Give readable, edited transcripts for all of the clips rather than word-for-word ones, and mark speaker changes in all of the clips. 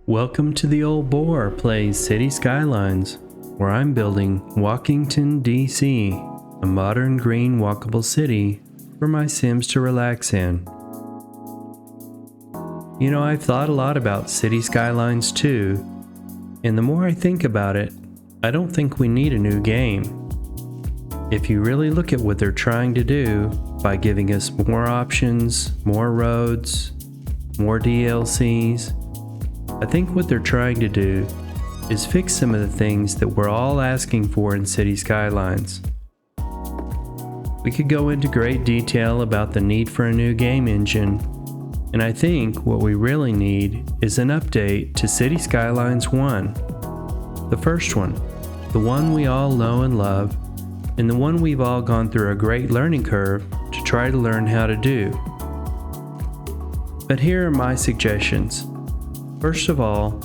Speaker 1: Welcome to the Old Boar Plays Cities Skylines, where I'm building Walkington, DC, a modern green walkable city for my Sims to relax in. You know, I've thought a lot about Cities Skylines too, and the more I think about it, I don't think we need a new game. If you really look at what they're trying to do by giving us more options, more roads, more DLCs, I think what they're trying to do is fix some of the things that we're all asking for in Cities Skylines. We could go into great detail about the need for a new game engine, and I think what we really need is an update to Cities Skylines 1. The first one, the one we all know and love, and the one we've all gone through a great learning curve to try to learn how to do. But here are my suggestions. First of all,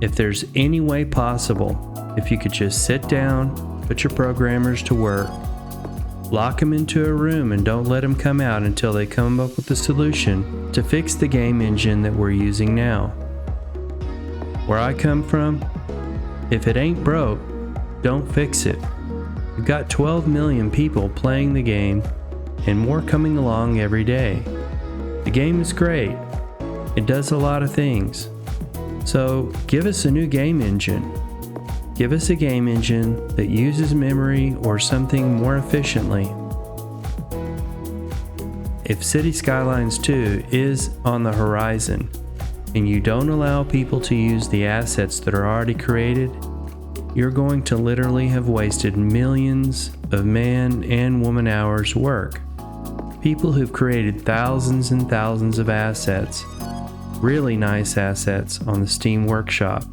Speaker 1: if there's any way possible, if you could just sit down, put your programmers to work, lock them into a room and don't let them come out until they come up with a solution to fix the game engine that we're using now. Where I come from, if it ain't broke, don't fix it. We've got 12 million people playing the game and more coming along every day. The game is great. It does a lot of things. So give us a new game engine. Give us a game engine that uses memory or something more efficiently. If Cities Skylines 2 is on the horizon and you don't allow people to use the assets that are already created, you're going to literally have wasted millions of man and woman hours work. People who've created thousands and thousands of assets, really nice assets on the Steam Workshop.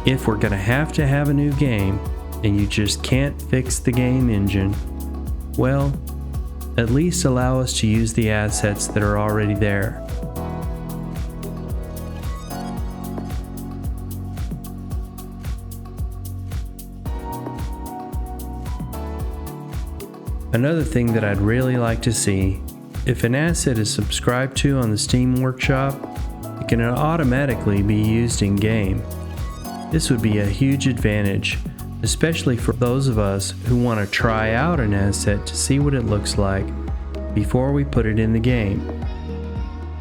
Speaker 1: If we're going to have a new game and you just can't fix the game engine, well, at least allow us to use the assets that are already there. Another thing that I'd really like to see, if an asset is subscribed to on the Steam Workshop, it can automatically be used in-game. This would be a huge advantage, especially for those of us who want to try out an asset to see what it looks like before we put it in the game.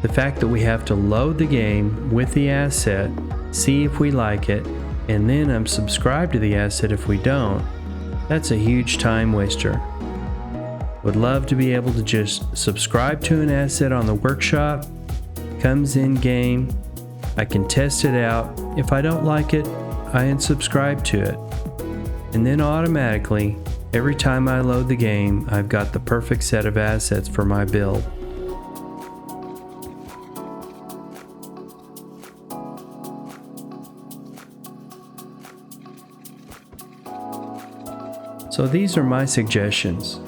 Speaker 1: The fact that we have to load the game with the asset, see if we like it, and then unsubscribe to the asset if we don't, that's a huge time waster. Would love to be able to just subscribe to an asset on the workshop, comes in game, I can test it out. If I don't like it, I unsubscribe to it. And then automatically, every time I load the game, I've got the perfect set of assets for my build. So these are my suggestions.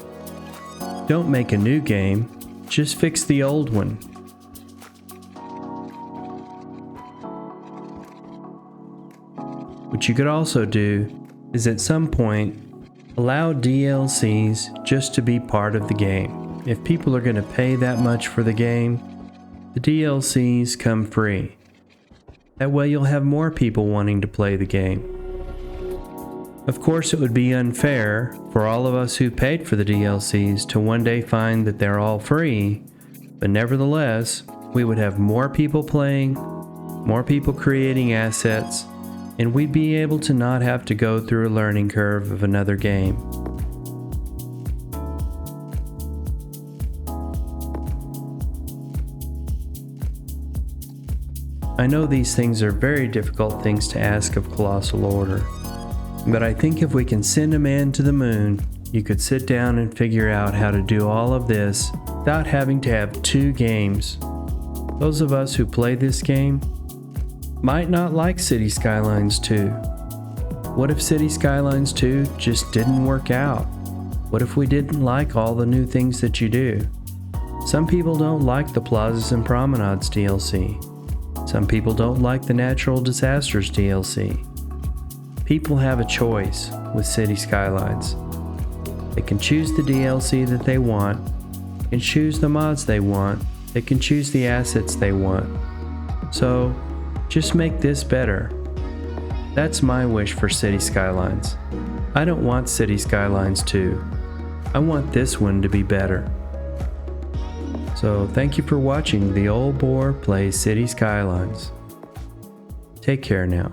Speaker 1: Don't make a new game, just fix the old one. What you could also do is at some point allow DLCs just to be part of the game. If people are going to pay that much for the game, the DLCs come free. That way you'll have more people wanting to play the game. Of course, it would be unfair for all of us who paid for the DLCs to one day find that they're all free, but nevertheless, we would have more people playing, more people creating assets, and we'd be able to not have to go through a learning curve of another game. I know these things are very difficult things to ask of Colossal Order. But I think if we can send a man to the moon, you could sit down and figure out how to do all of this without having to have two games. Those of us who play this game might not like Cities Skylines 2. What if Cities Skylines 2 just didn't work out? What if we didn't like all the new things that you do? Some people don't like the Plazas and Promenades DLC. Some people don't like the Natural Disasters DLC. People have a choice with Cities Skylines. They can choose the DLC that they want, and choose the mods they want, they can choose the assets they want. So Just make this better. That's my wish for Cities Skylines. I don't want Cities Skylines 2. I want this one to be better. So thank you for watching The Old Boar Plays Cities Skylines. Take care now.